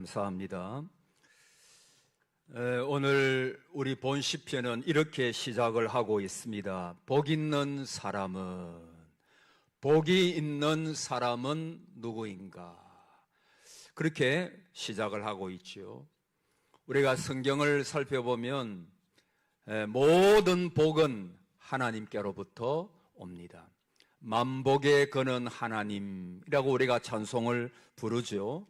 감사합니다. 오늘 우리 본 시편은 이렇게 시작을 하고 있습니다. 복이 있는 사람은 누구인가? 그렇게 시작을 하고 있죠. 우리가 성경을 살펴보면 모든 복은 하나님께로부터 옵니다. 만복의 근은 하나님이라고 우리가 찬송을 부르죠.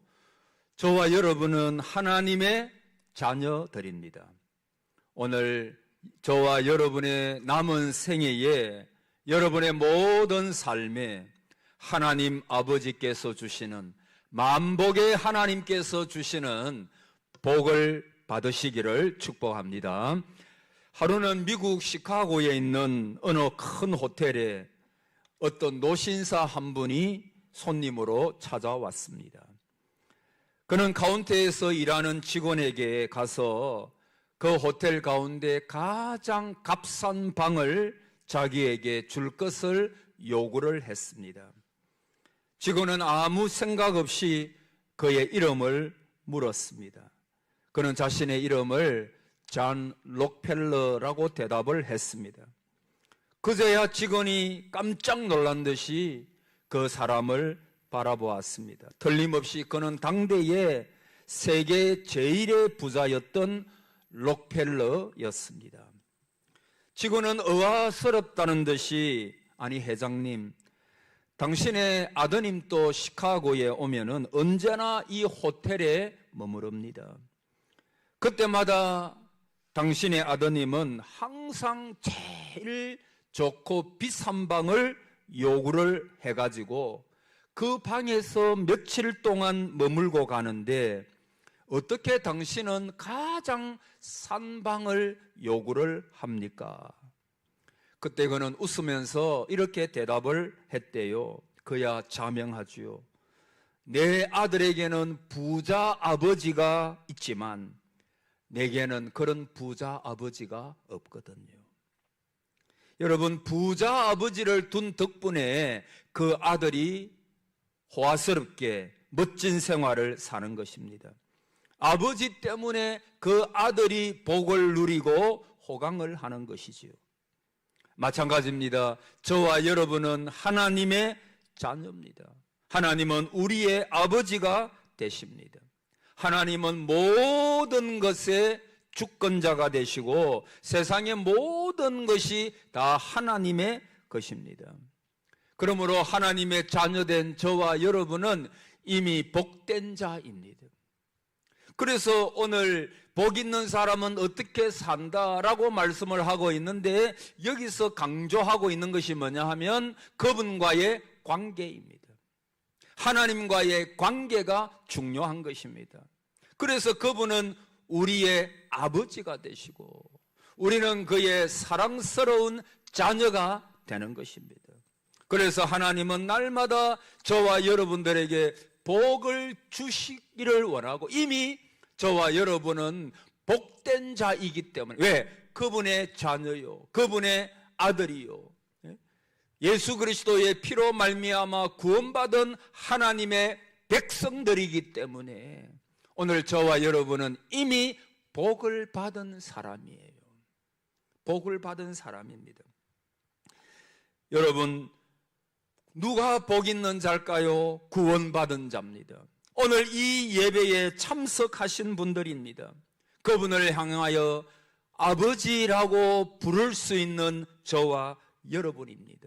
저와 여러분은 하나님의 자녀들입니다. 오늘 저와 여러분의 남은 생애에 여러분의 모든 삶에 하나님 아버지께서 주시는 만복의 하나님께서 주시는 복을 받으시기를 축복합니다. 하루는 미국 시카고에 있는 어느 큰 호텔에 어떤 노신사 한 분이 손님으로 찾아왔습니다. 그는 카운터에서 일하는 직원에게 가서 그 호텔 가운데 가장 값싼 방을 자기에게 줄 것을 요구를 했습니다. 직원은 아무 생각 없이 그의 이름을 물었습니다. 그는 자신의 이름을 존 록펠러라고 대답을 했습니다. 그제야 직원이 깜짝 놀란 듯이 그 사람을 바라보았습니다. 틀림없이 그는 당대의 세계 제일의 부자였던 록펠러였습니다. 직원은 의아스럽다는 듯이, 아니 회장님, 당신의 아드님도 시카고에 오면은 언제나 이 호텔에 머무릅니다. 그때마다 당신의 아드님은 항상 제일 좋고 비싼 방을 요구를 해가지고 그 방에서 며칠 동안 머물고 가는데 어떻게 당신은 가장 싼 방을 요구를 합니까? 그때 그는 웃으면서 이렇게 대답을 했대요. 그야 자명하지요. 내 아들에게는 부자 아버지가 있지만 내게는 그런 부자 아버지가 없거든요. 여러분, 부자 아버지를 둔 덕분에 그 아들이 호화스럽게 멋진 생활을 사는 것입니다. 아버지 때문에 그 아들이 복을 누리고 호강을 하는 것이지요. 마찬가지입니다. 저와 여러분은 하나님의 자녀입니다. 하나님은 우리의 아버지가 되십니다. 하나님은 모든 것의 주권자가 되시고 세상의 모든 것이 다 하나님의 것입니다. 그러므로 하나님의 자녀된 저와 여러분은 이미 복된 자입니다. 그래서 오늘 복 있는 사람은 어떻게 산다라고 말씀을 하고 있는데 여기서 강조하고 있는 것이 뭐냐 하면 그분과의 관계입니다. 하나님과의 관계가 중요한 것입니다. 그래서 그분은 우리의 아버지가 되시고 우리는 그의 사랑스러운 자녀가 되는 것입니다. 그래서 하나님은 날마다 저와 여러분들에게 복을 주시기를 원하고 이미 저와 여러분은 복된 자이기 때문에, 왜? 그분의 자녀요, 그분의 아들이요, 예수 그리스도의 피로 말미암아 구원받은 하나님의 백성들이기 때문에 오늘 저와 여러분은 이미 복을 받은 사람이에요. 복을 받은 사람입니다. 여러분, 누가 복 있는 자일까요? 구원받은 자입니다. 오늘 이 예배에 참석하신 분들입니다. 그분을 향하여 아버지라고 부를 수 있는 저와 여러분입니다.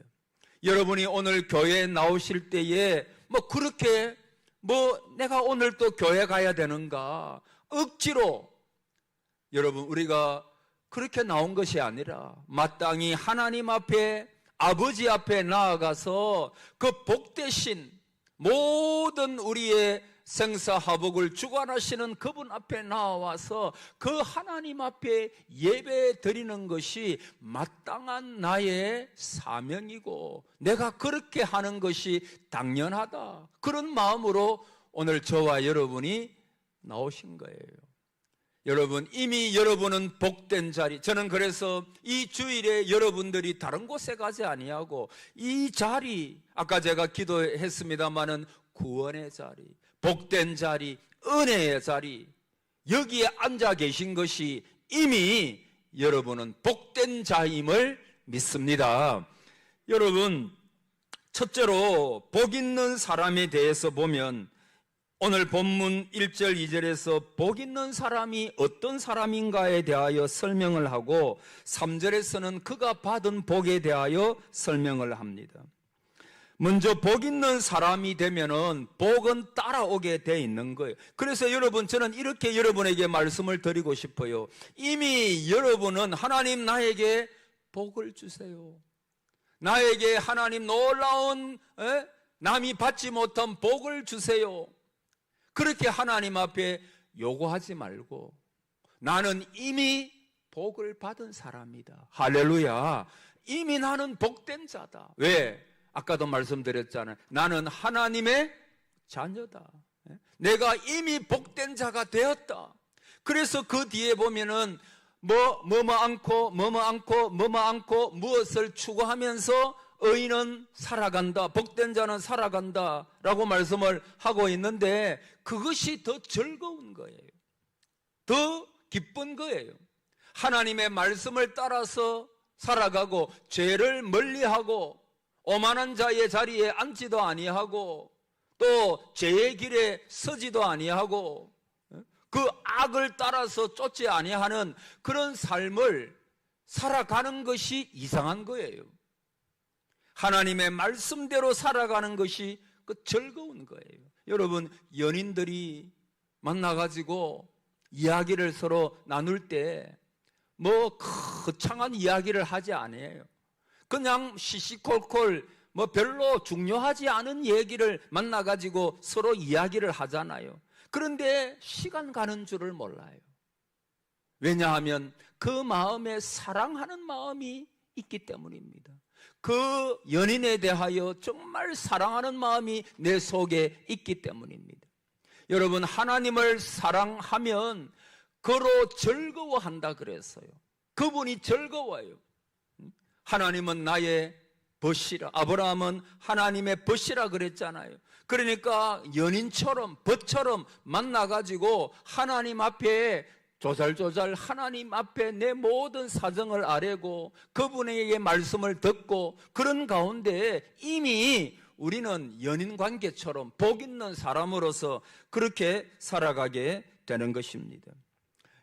여러분이 오늘 교회에 나오실 때에 그렇게 내가 오늘 또 교회 가야 되는가 억지로, 여러분, 우리가 그렇게 나온 것이 아니라 마땅히 하나님 앞에, 아버지 앞에 나아가서 그 복되신 모든 우리의 생사화복을 주관하시는 그분 앞에 나와서 그 하나님 앞에 예배 드리는 것이 마땅한 나의 사명이고 내가 그렇게 하는 것이 당연하다, 그런 마음으로 오늘 저와 여러분이 나오신 거예요. 여러분, 이미 여러분은 복된 자리, 저는 그래서 이 주일에 여러분들이 다른 곳에 가지 아니하고 이 자리, 아까 제가 기도했습니다마는 구원의 자리, 복된 자리, 은혜의 자리, 여기에 앉아 계신 것이 이미 여러분은 복된 자임을 믿습니다. 여러분, 첫째로 복 있는 사람에 대해서 보면 오늘 본문 1절 2절에서 복 있는 사람이 어떤 사람인가에 대하여 설명을 하고 3절에서는 그가 받은 복에 대하여 설명을 합니다. 먼저 복 있는 사람이 되면은 복은 따라오게 돼 있는 거예요. 그래서 여러분, 저는 이렇게 여러분에게 말씀을 드리고 싶어요. 이미 여러분은 하나님 나에게 복을 주세요. 나에게 하나님 놀라운 남이 받지 못한 복을 주세요. 그렇게 하나님 앞에 요구하지 말고 나는 이미 복을 받은 사람이다. 할렐루야. 이미 나는 복된 자다. 왜? 아까도 말씀드렸잖아요. 나는 하나님의 자녀다. 내가 이미 복된 자가 되었다. 그래서 그 뒤에 보면은 뭐뭐 않고 무엇을 추구하면서 의인은 살아간다, 복된 자는 살아간다 라고 말씀을 하고 있는데 그것이 더 즐거운 거예요. 더 기쁜 거예요. 하나님의 말씀을 따라서 살아가고 죄를 멀리하고 오만한 자의 자리에 앉지도 아니하고 또 죄의 길에 서지도 아니하고 그 악을 따라서 쫓지 아니하는 그런 삶을 살아가는 것이 이상한 거예요. 하나님의 말씀대로 살아가는 것이 그 즐거운 거예요. 여러분, 연인들이 만나가지고 이야기를 서로 나눌 때 뭐 거창한 이야기를 하지 않아요. 그냥 시시콜콜 별로 중요하지 않은 얘기를 만나가지고 서로 이야기를 하잖아요. 그런데 시간 가는 줄을 몰라요. 왜냐하면 그 마음에 사랑하는 마음이 있기 때문입니다. 그 연인에 대하여 정말 사랑하는 마음이 내 속에 있기 때문입니다. 여러분, 하나님을 사랑하면 그로 즐거워한다 그랬어요. 그분이 즐거워요. 하나님은 나의 벗이라, 아브라함은 하나님의 벗이라 그랬잖아요. 그러니까 연인처럼 벗처럼 만나가지고 하나님 앞에 조잘조잘 하나님 앞에 내 모든 사정을 아뢰고 그분에게 말씀을 듣고 그런 가운데 이미 우리는 연인 관계처럼 복 있는 사람으로서 그렇게 살아가게 되는 것입니다.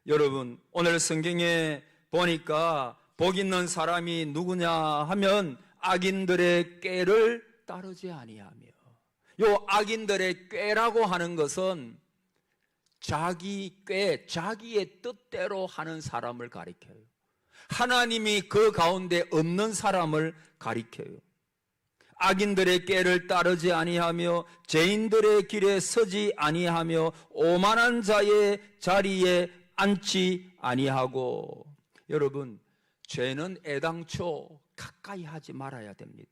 여러분, 오늘 성경에 보니까 복 있는 사람이 누구냐 하면 악인들의 꾀를 따르지 아니하며, 요 악인들의 꾀라고 하는 것은 자기 꾀, 자기의 뜻대로 하는 사람을 가리켜요. 하나님이 그 가운데 없는 사람을 가리켜요. 악인들의 꾀를 따르지 아니하며 죄인들의 길에 서지 아니하며 오만한 자의 자리에 앉지 아니하고. 여러분, 죄는 애당초 가까이 하지 말아야 됩니다.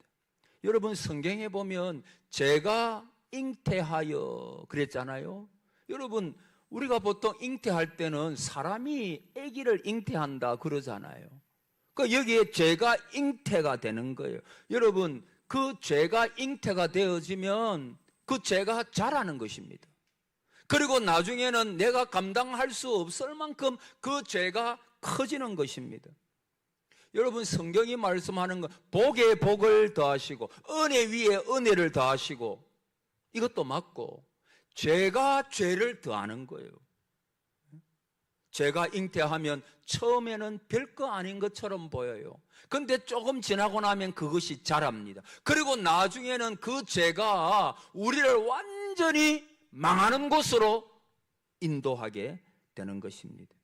여러분, 성경에 보면 죄가 잉태하여 그랬잖아요. 여러분, 우리가 보통 잉태할 때는 사람이 아기를 잉태한다 그러잖아요. 그러니까 여기에 죄가 잉태가 되는 거예요. 여러분, 그 죄가 잉태가 되어지면 그 죄가 자라는 것입니다. 그리고 나중에는 내가 감당할 수 없을 만큼 그 죄가 커지는 것입니다. 여러분, 성경이 말씀하는 건 복에 복을 더하시고 은혜 위에 은혜를 더하시고, 이것도 맞고 죄가 죄를 더하는 거예요. 죄가 잉태하면 처음에는 별거 아닌 것처럼 보여요. 근데 조금 지나고 나면 그것이 자랍니다. 그리고 나중에는 그 죄가 우리를 완전히 망하는 곳으로 인도하게 되는 것입니다.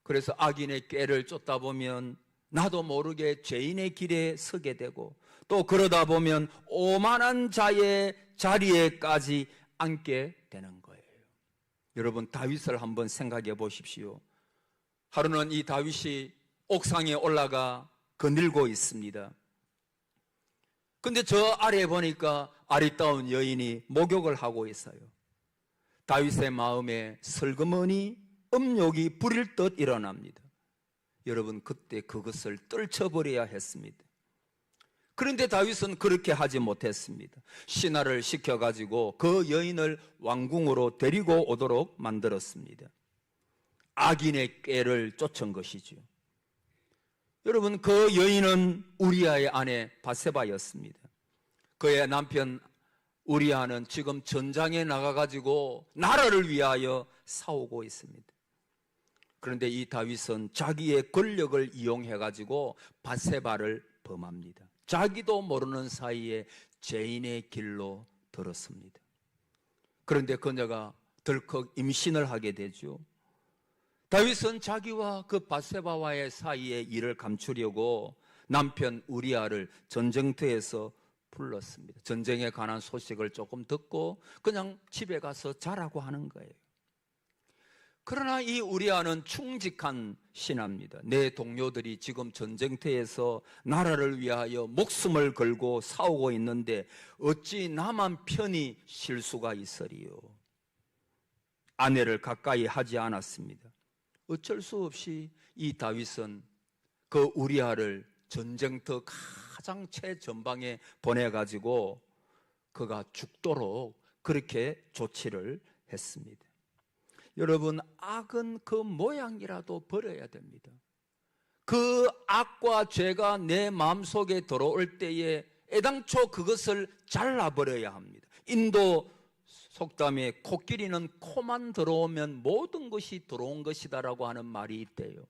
그래서 악인의 꾀를 쫓다 보면 나도 모르게 죄인의 길에 서게 되고, 또 그러다 보면 오만한 자의 자리에까지 앉게 되는 거예요. 여러분, 다윗을 한번 생각해 보십시오. 하루는 이 다윗이 옥상에 올라가 거닐고 있습니다. 근데 저 아래에 보니까 아리따운 여인이 목욕을 하고 있어요. 다윗의 마음에 슬그머니 음욕이 부릴 듯 일어납니다. 여러분, 그때 그것을 떨쳐버려야 했습니다. 그런데 다윗은 그렇게 하지 못했습니다. 신하를 시켜가지고 그 여인을 왕궁으로 데리고 오도록 만들었습니다. 악인의 꾀를 쫓은 것이죠. 여러분, 그 여인은 우리아의 아내 바세바였습니다. 그의 남편 우리아는 지금 전장에 나가가지고 나라를 위하여 싸우고 있습니다. 그런데 이 다윗은 자기의 권력을 이용해가지고 바세바를 범합니다. 자기도 모르는 사이에 죄인의 길로 들었습니다. 그런데 그녀가 덜컥 임신을 하게 되죠. 다윗은 자기와 그 바세바와의 사이의 일을 감추려고 남편 우리아를 전쟁터에서 불렀습니다. 전쟁에 관한 소식을 조금 듣고 그냥 집에 가서 자라고 하는 거예요. 그러나 이 우리아는 충직한 신하입니다. 내 동료들이 지금 전쟁터에서 나라를 위하여 목숨을 걸고 싸우고 있는데 어찌 나만 편히 쉴 수가 있으리요. 아내를 가까이 하지 않았습니다. 어쩔 수 없이 이 다윗은 그 우리아를 전쟁터 가장 최전방에 보내가지고 그가 죽도록 그렇게 조치를 했습니다. 여러분, 악은 그 모양이라도 버려야 됩니다. 그 악과 죄가 내 마음속에 들어올 때에 애당초 그것을 잘라버려야 합니다. 인도 속담에 코끼리는 코만 들어오면 모든 것이 들어온 것이다라고 하는 말이 있대요.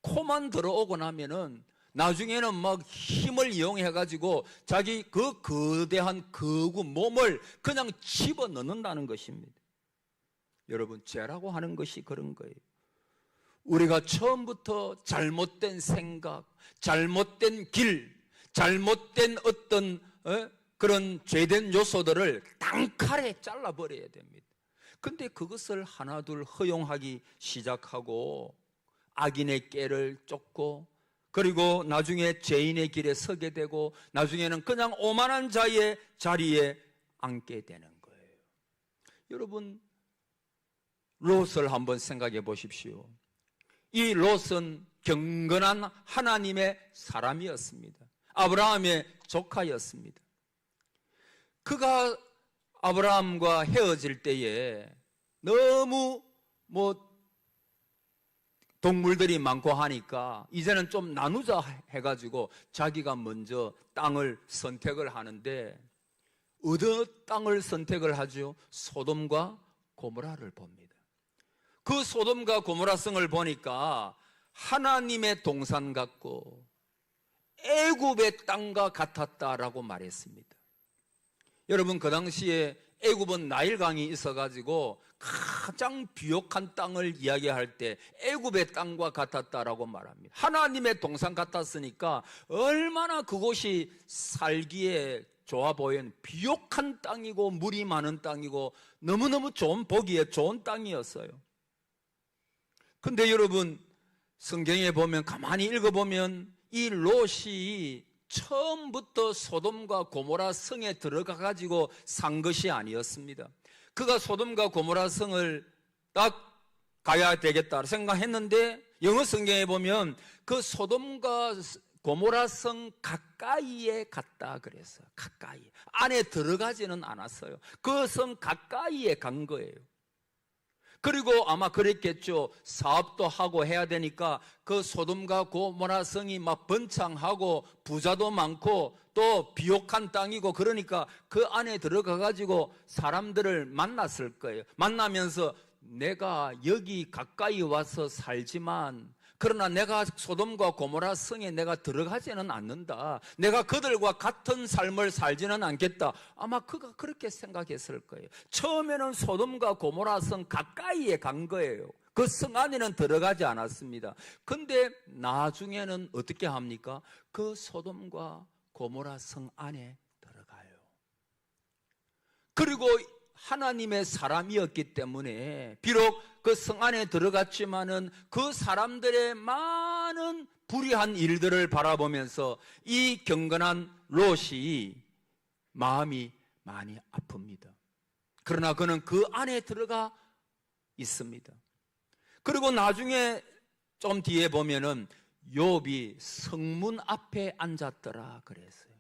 코만 들어오고 나면은 나중에는 막 힘을 이용해가지고 자기 그 거대한 거구 몸을 그냥 집어넣는다는 것입니다. 여러분, 죄라고 하는 것이 그런 거예요. 우리가 처음부터 잘못된 생각, 잘못된 길, 잘못된 어떤 그런 죄된 요소들을 단칼에 잘라버려야 됩니다. 근데 그것을 하나둘 허용하기 시작하고 악인의 꾀를 쫓고 그리고 나중에 죄인의 길에 서게 되고 나중에는 그냥 오만한 자의 자리에 앉게 되는 거예요. 여러분, 롯을 한번 생각해 보십시오. 이 롯은 경건한 하나님의 사람이었습니다. 아브라함의 조카였습니다. 그가 아브라함과 헤어질 때에 너무 동물들이 많고 하니까 이제는 좀 나누자 해가지고 자기가 먼저 땅을 선택을 하는데 어느 땅을 선택을 하죠? 소돔과 고모라를 봅니다. 그 소돔과 고모라 성을 보니까 하나님의 동산 같고 애굽의 땅과 같았다라고 말했습니다. 여러분, 그 당시에 애굽은 나일강이 있어가지고 가장 비옥한 땅을 이야기할 때 애굽의 땅과 같았다라고 말합니다. 하나님의 동산 같았으니까 얼마나 그곳이 살기에 좋아 보이는 비옥한 땅이고 물이 많은 땅이고 너무너무 보기에 좋은 땅이었어요. 근데 여러분, 성경에 보면 가만히 읽어보면 이 롯이 처음부터 소돔과 고모라 성에 들어가 가지고 산 것이 아니었습니다. 그가 소돔과 고모라 성을 딱 가야 되겠다 생각했는데 영어 성경에 보면 그 소돔과 고모라 성 가까이에 갔다 그랬어요. 가까이. 안에 들어가지는 않았어요. 그 성 가까이에 간 거예요. 그리고 아마 그랬겠죠. 사업도 하고 해야 되니까 그 소돔과 고모라 성이 막 번창하고 부자도 많고 또 비옥한 땅이고 그러니까 그 안에 들어가 가지고 사람들을 만났을 거예요. 만나면서 내가 여기 가까이 와서 살지만 그러나 내가 소돔과 고모라 성에 내가 들어가지는 않는다. 내가 그들과 같은 삶을 살지는 않겠다. 아마 그가 그렇게 생각했을 거예요. 처음에는 소돔과 고모라 성 가까이에 간 거예요. 그 성 안에는 들어가지 않았습니다. 근데 나중에는 어떻게 합니까? 그 소돔과 고모라 성 안에 들어가요. 그리고 하나님의 사람이었기 때문에 비록 그 성 안에 들어갔지만은 그 사람들의 많은 불의한 일들을 바라보면서 이 경건한 롯이 마음이 많이 아픕니다. 그러나 그는 그 안에 들어가 있습니다. 그리고 나중에 좀 뒤에 보면은 욥이 성문 앞에 앉았더라 그랬어요.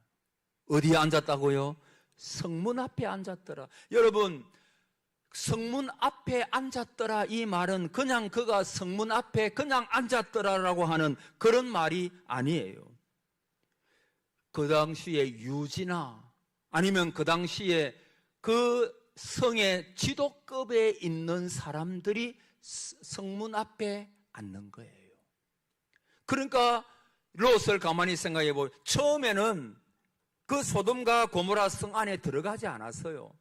어디에 앉았다고요? 성문 앞에 앉았더라. 여러분, 성문 앞에 앉았더라 이 말은 그냥 그가 성문 앞에 그냥 앉았더라라고 하는 그런 말이 아니에요. 그 당시에 유지나 아니면 그 당시에 그 성의 지도급에 있는 사람들이 성문 앞에 앉는 거예요. 그러니까 롯을 가만히 생각해 보면 처음에는 그 소돔과 고모라 성 안에 들어가지 않았어요.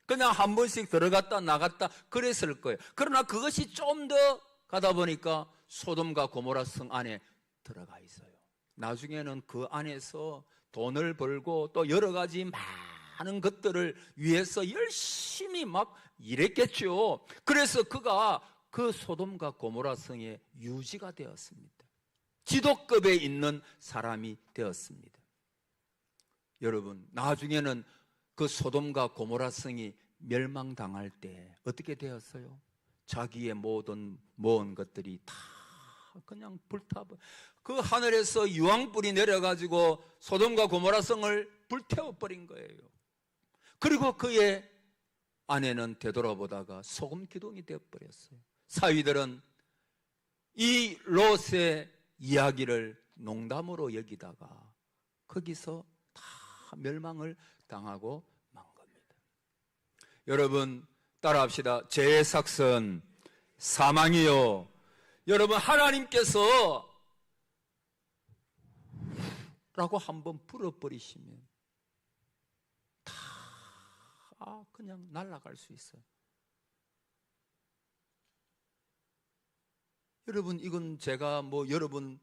그냥 한 번씩 들어갔다 나갔다 그랬을 거예요. 그러나 그것이 좀 더 가다 보니까 소돔과 고모라 성 안에 들어가 있어요. 나중에는 그 안에서 돈을 벌고 또 여러 가지 많은 것들을 위해서 열심히 막 일했겠죠. 그래서 그가 그 소돔과 고모라 성의 유지가 되었습니다. 지도급에 있는 사람이 되었습니다. 여러분, 나중에는 그 소돔과 고모라 성이 멸망당할 때 어떻게 되었어요? 자기의 모든 모은 것들이 다 그냥 불타버. 그 하늘에서 유황불이 내려가지고 소돔과 고모라 성을 불태워버린 거예요. 그리고 그의 아내는 되돌아보다가 소금 기둥이 되어버렸어요. 사위들은 이 롯의 이야기를 농담으로 여기다가 거기서 다 멸망을 당하고 만 겁니다. 여러분 따라합시다. 제삭선 사망이요. 여러분 하나님께서 라고 한번 불어버리시면 다 그냥 날아갈 수 있어요. 여러분 이건 제가 여러분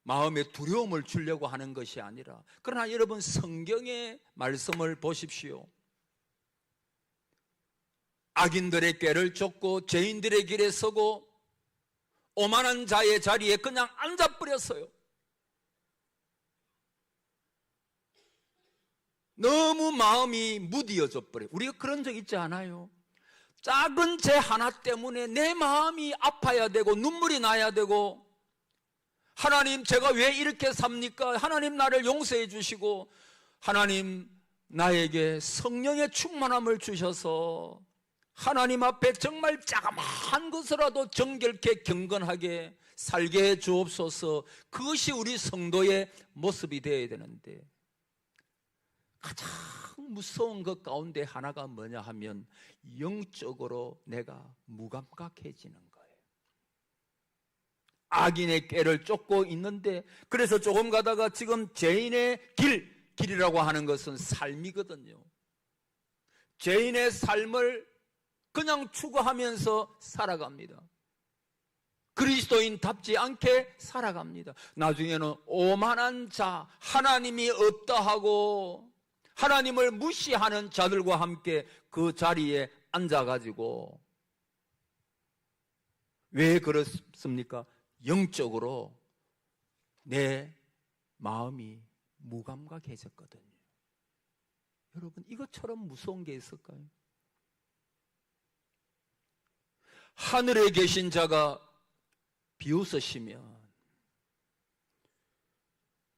마음에 두려움을 주려고 하는 것이 아니라, 그러나 여러분 성경의 말씀을 보십시오. 악인들의 꾀를 쫓고 죄인들의 길에 서고 오만한 자의 자리에 그냥 앉아버렸어요. 너무 마음이 무디어져 버려요. 우리가 그런 적 있지 않아요? 작은 죄 하나 때문에 내 마음이 아파야 되고 눈물이 나야 되고, 하나님 제가 왜 이렇게 삽니까? 하나님 나를 용서해 주시고 하나님 나에게 성령의 충만함을 주셔서 하나님 앞에 정말 자그마한 것이라도 정결케 경건하게 살게 해 주옵소서. 그것이 우리 성도의 모습이 되어야 되는데, 가장 무서운 것 가운데 하나가 뭐냐 하면 영적으로 내가 무감각해지는 거예요. 악인의 꾀를 쫓고 있는데, 그래서 조금 가다가 지금 죄인의 길이라고 하는 것은 삶이거든요. 죄인의 삶을 그냥 추구하면서 살아갑니다. 그리스도인답지 않게 살아갑니다. 나중에는 오만한 자, 하나님이 없다 하고 하나님을 무시하는 자들과 함께 그 자리에 앉아가지고, 왜 그렇습니까? 영적으로 내 마음이 무감각해졌거든요. 여러분 이것처럼 무서운 게 있을까요? 하늘에 계신 자가 비웃으시면,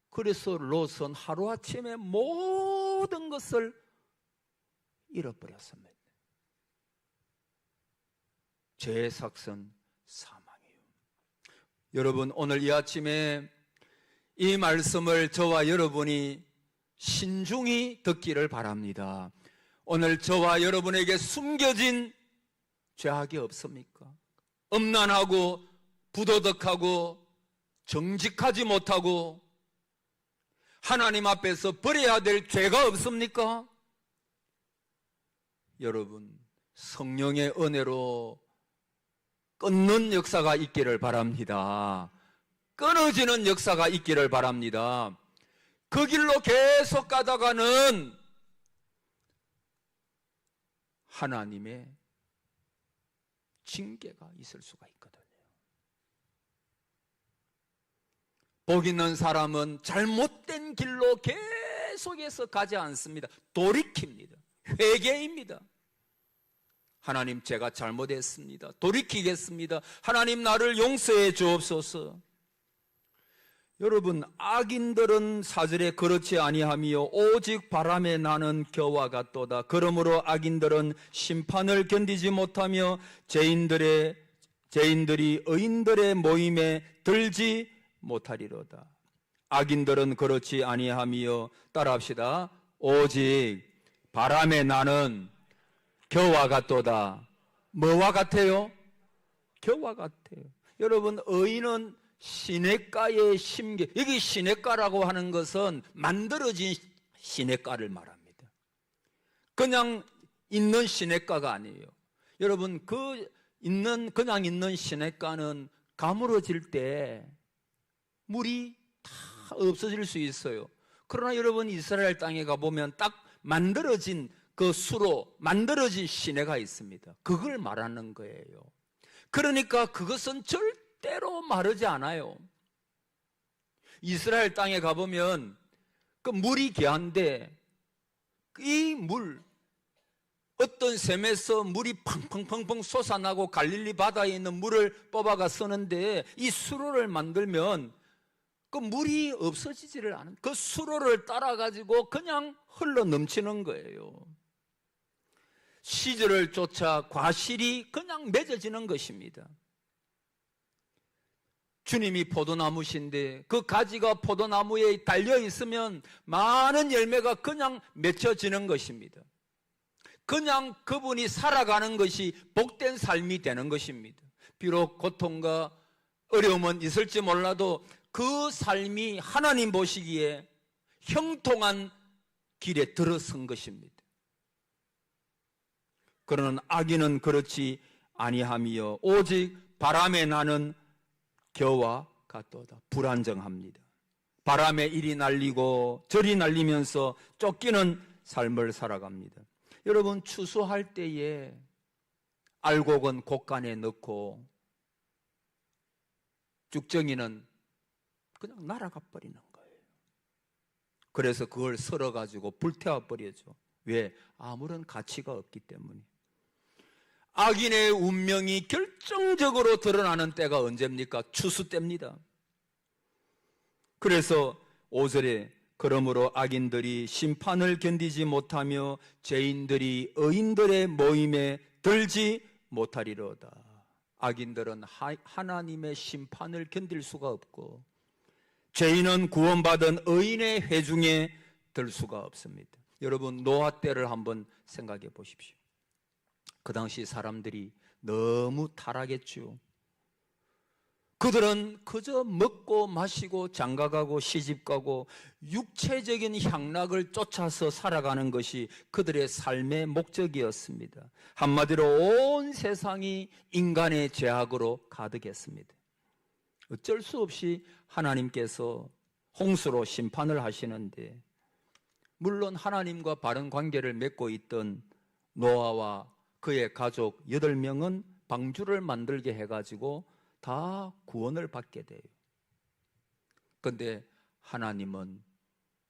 그래서 롯은 하루아침에 모든 것을 잃어버렸습니다. 제삭선 사망이요. 여러분 오늘 이 아침에 이 말씀을 저와 여러분이 신중히 듣기를 바랍니다. 오늘 저와 여러분에게 숨겨진 죄악이 없습니까? 음란하고 부도덕하고 정직하지 못하고 하나님 앞에서 버려야 될 죄가 없습니까? 여러분 성령의 은혜로 끊는 역사가 있기를 바랍니다. 끊어지는 역사가 있기를 바랍니다. 그 길로 계속 가다가는 하나님의 징계가 있을 수가 있거든요. 복 있는 사람은 잘못된 길로 계속해서 가지 않습니다. 돌이킵니다. 회개입니다. 하나님 제가 잘못했습니다. 돌이키겠습니다. 하나님 나를 용서해 주옵소서. 여러분, 악인들은 4절에 그렇지 아니하며 오직 바람에 나는 겨와 같도다. 그러므로 악인들은 심판을 견디지 못하며 죄인들이 의인들의 모임에 들지 못하리로다. 악인들은 그렇지 아니하며, 따라합시다. 오직 바람에 나는 겨와 같도다. 뭐와 같아요? 겨와 같아요. 여러분, 의인은 시냇가에 심겨, 여기 시냇가라고 하는 것은 만들어진 시냇가를 말합니다. 그냥 있는 시냇가가 아니에요. 여러분, 그냥 있는 시냇가는 가물어질 때 물이 다 없어질 수 있어요. 그러나 여러분, 이스라엘 땅에 가보면 딱 만들어진 그 수로 만들어진 시내가 있습니다. 그걸 말하는 거예요. 그러니까 그것은 절대로 마르지 않아요. 이스라엘 땅에 가보면 그 물이 귀한데, 이 물, 어떤 샘에서 물이 펑펑펑펑 솟아나고 갈릴리 바다에 있는 물을 뽑아가 쓰는데, 이 수로를 만들면 그 물이 없어지지를 않은, 그 수로를 따라가지고 그냥 흘러 넘치는 거예요. 시절을 쫓아 과실이 그냥 맺어지는 것입니다. 주님이 포도나무신데 그 가지가 포도나무에 달려 있으면 많은 열매가 그냥 맺혀지는 것입니다. 그냥 그분이 살아가는 것이 복된 삶이 되는 것입니다. 비록 고통과 어려움은 있을지 몰라도 그 삶이 하나님 보시기에 형통한 길에 들어선 것입니다. 그러나 악인은 그렇지 아니하며 오직 바람에 나는 겨와 같도다. 불안정합니다. 바람에 이리 날리고 저리 날리면서 쫓기는 삶을 살아갑니다. 여러분, 추수할 때에 알곡은 곡간에 넣고 쭉정이는 그냥 날아가 버리는 거예요. 그래서 그걸 썰어가지고 불태워 버려죠. 왜? 아무런 가치가 없기 때문에. 악인의 운명이 결정적으로 드러나는 때가 언제입니까? 추수 때입니다. 그래서 5절에 그러므로 악인들이 심판을 견디지 못하며 죄인들이 의인들의 모임에 들지 못하리로다. 악인들은 하나님의 심판을 견딜 수가 없고, 죄인은 구원받은 의인의 회중에 들 수가 없습니다. 여러분, 노아 때를 한번 생각해 보십시오. 그 당시 사람들이 너무 타락했죠. 그들은 그저 먹고 마시고 장가가고 시집가고 육체적인 향락을 쫓아서 살아가는 것이 그들의 삶의 목적이었습니다. 한마디로 온 세상이 인간의 죄악으로 가득했습니다. 어쩔 수 없이 하나님께서 홍수로 심판을 하시는데, 물론 하나님과 바른 관계를 맺고 있던 노아와 그의 가족 8명은 방주를 만들게 해가지고 다 구원을 받게 돼요. 그런데 하나님은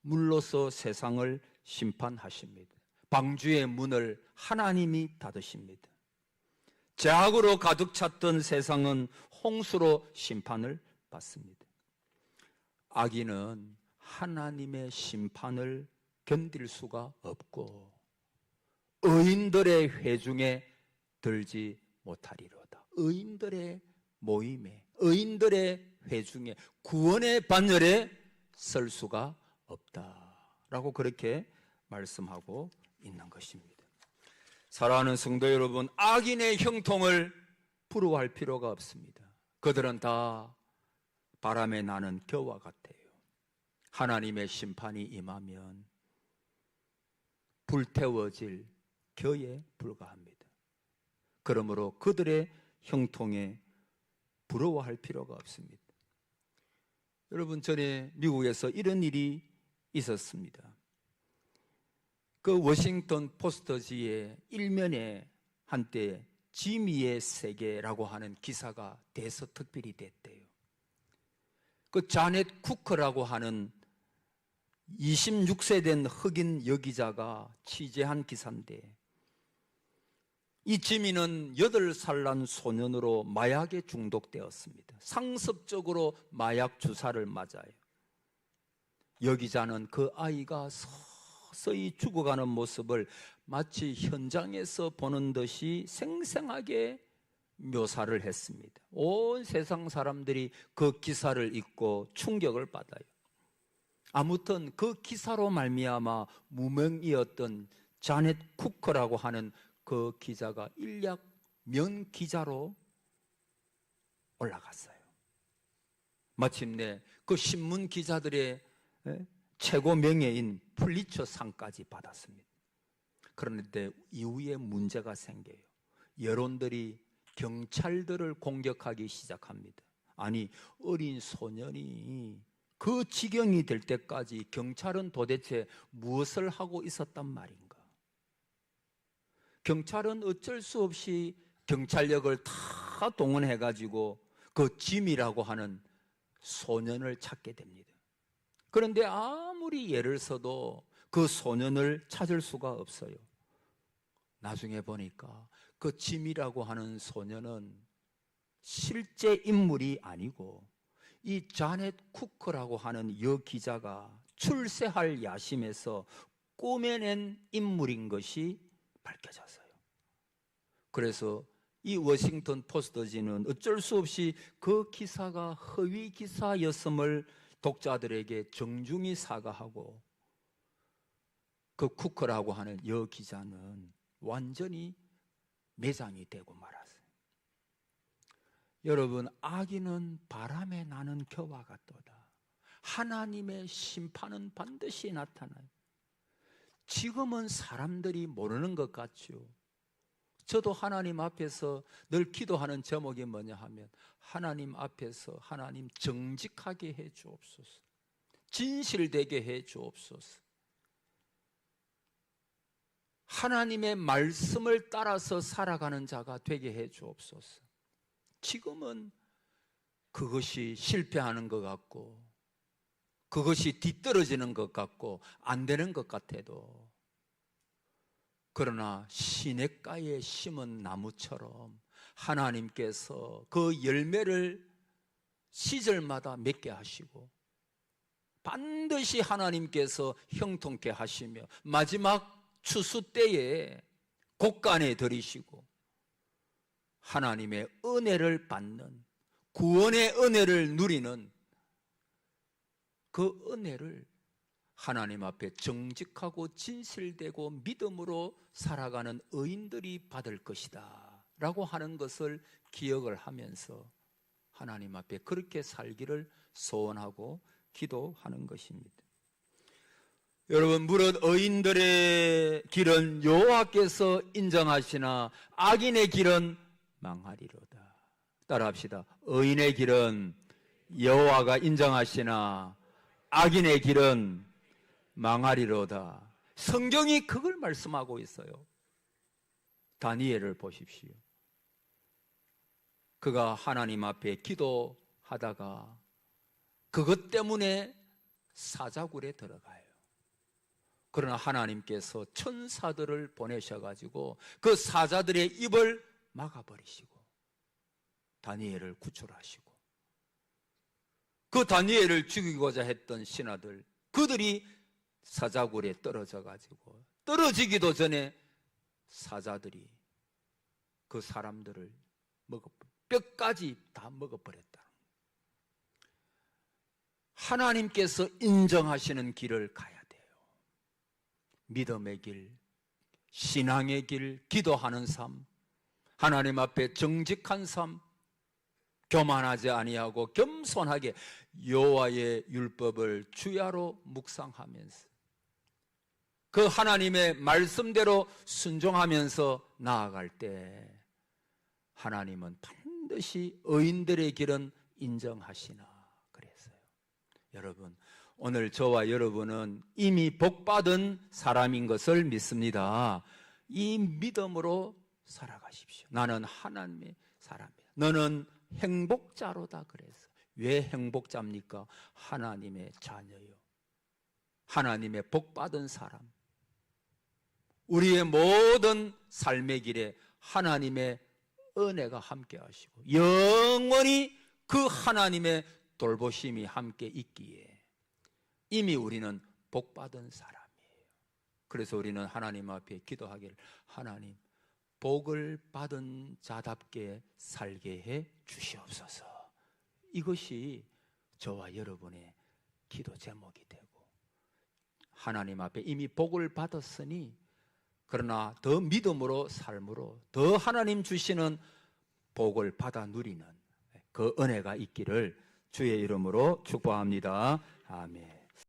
물로서 세상을 심판하십니다. 방주의 문을 하나님이 닫으십니다. 죄악으로 가득 찼던 세상은 홍수로 심판을 받습니다. 악인은 하나님의 심판을 견딜 수가 없고 의인들의 회중에 들지 못하리로다. 의인들의 모임에, 의인들의 회중에, 구원의 반열에 설 수가 없다라고 그렇게 말씀하고 있는 것입니다. 사랑하는 성도 여러분, 악인의 형통을 부러워할 필요가 없습니다. 그들은 다 바람에 나는 겨와 같아요. 하나님의 심판이 임하면 불태워질 겨에 불과합니다. 그러므로 그들의 형통에 부러워할 필요가 없습니다. 여러분, 전에 미국에서 이런 일이 있었습니다. 그 워싱턴 포스터지의 일면에 한때 지미의 세계라고 하는 기사가 대서특필이 됐대요. 그 자넷 쿠커라고 하는 26세 된 흑인 여기자가 취재한 기사인데, 이 지민은 8살 난 소년으로 마약에 중독되었습니다. 상습적으로 마약 주사를 맞아요. 여기자는 그 아이가 서서히 죽어가는 모습을 마치 현장에서 보는 듯이 생생하게 묘사를 했습니다. 온 세상 사람들이 그 기사를 읽고 충격을 받아요. 아무튼 그 기사로 말미암아 무명이었던 자넷 쿠커라고 하는 그 기자가 일약 면 기자로 올라갔어요. 마침내 그 신문 기자들의 최고 명예인 풀리처 상까지 받았습니다. 그런데 이후에 문제가 생겨요. 여론들이 경찰들을 공격하기 시작합니다. 아니, 어린 소년이 그 지경이 될 때까지 경찰은 도대체 무엇을 하고 있었단 말인가? 경찰은 어쩔 수 없이 경찰력을 다 동원해가지고 그 짐이라고 하는 소년을 찾게 됩니다. 그런데 아무리 애를 써도 그 소년을 찾을 수가 없어요. 나중에 보니까 그 짐이라고 하는 소년은 실제 인물이 아니고 이 자넷 쿠커라고 하는 여 기자가 출세할 야심에서 꾸며낸 인물인 것이 밝혀졌어요. 그래서 이 워싱턴 포스트지는 어쩔 수 없이 그 기사가 허위 기사였음을 독자들에게 정중히 사과하고 그 쿠커라고 하는 여 기자는 완전히 매장이 되고 말았어요. 여러분, 악인은 바람에 나는 겨와 같도다. 하나님의 심판은 반드시 나타나요. 지금은 사람들이 모르는 것 같죠. 저도 하나님 앞에서 늘 기도하는 제목이 뭐냐 하면 하나님 앞에서 하나님 정직하게 해 주옵소서, 진실되게 해 주옵소서, 하나님의 말씀을 따라서 살아가는 자가 되게 해 주옵소서. 지금은 그것이 실패하는 것 같고 그것이 뒤떨어지는 것 같고 안 되는 것 같아도, 그러나 시냇가에 심은 나무처럼 하나님께서 그 열매를 시절마다 맺게 하시고 반드시 하나님께서 형통케 하시며 마지막 추수 때에 곡간에 들이시고 하나님의 은혜를 받는, 구원의 은혜를 누리는 그 은혜를 하나님 앞에 정직하고 진실되고 믿음으로 살아가는 의인들이 받을 것이다 라고 하는 것을 기억을 하면서 하나님 앞에 그렇게 살기를 소원하고 기도하는 것입니다. 여러분, 무릇 의인들의 길은 여호와께서 인정하시나 악인의 길은 망하리로다. 따라합시다. 의인의 길은 여호와가 인정하시나 악인의 길은 망하리로다. 성경이 그걸 말씀하고 있어요. 다니엘을 보십시오. 그가 하나님 앞에 기도하다가 그것 때문에 사자굴에 들어가요. 그러나 하나님께서 천사들을 보내셔가지고 그 사자들의 입을 막아버리시고 다니엘을 구출하시고, 그 다니엘을 죽이고자 했던 신하들, 그들이 사자굴에 떨어져가지고 떨어지기도 전에 사자들이 그 사람들을 뼈까지 다 먹어버렸다. 하나님께서 인정하시는 길을 가야 돼요. 믿음의 길, 신앙의 길, 기도하는 삶, 하나님 앞에 정직한 삶, 교만하지 아니하고 겸손하게 여호와의 율법을 주야로 묵상하면서 그 하나님의 말씀대로 순종하면서 나아갈 때 하나님은 반드시 의인들의 길은 인정하시나 그랬어요. 여러분, 오늘 저와 여러분은 이미 복받은 사람인 것을 믿습니다. 이 믿음으로 살아가십시오. 나는 하나님의 사람이야. 너는 행복자로다 그랬어. 왜 행복자입니까? 하나님의 자녀요, 하나님의 복받은 사람. 우리의 모든 삶의 길에 하나님의 은혜가 함께 하시고 영원히 그 하나님의 돌보심이 함께 있기에 이미 우리는 복받은 사람이에요. 그래서 우리는 하나님 앞에 기도하기를, 하나님, 복을 받은 자답게 살게 해 주시옵소서. 이것이 저와 여러분의 기도 제목이 되고, 하나님 앞에 이미 복을 받았으니 그러나 더 믿음으로 삶으로 더 하나님 주시는 복을 받아 누리는 그 은혜가 있기를 주의 이름으로 축복합니다. 아멘.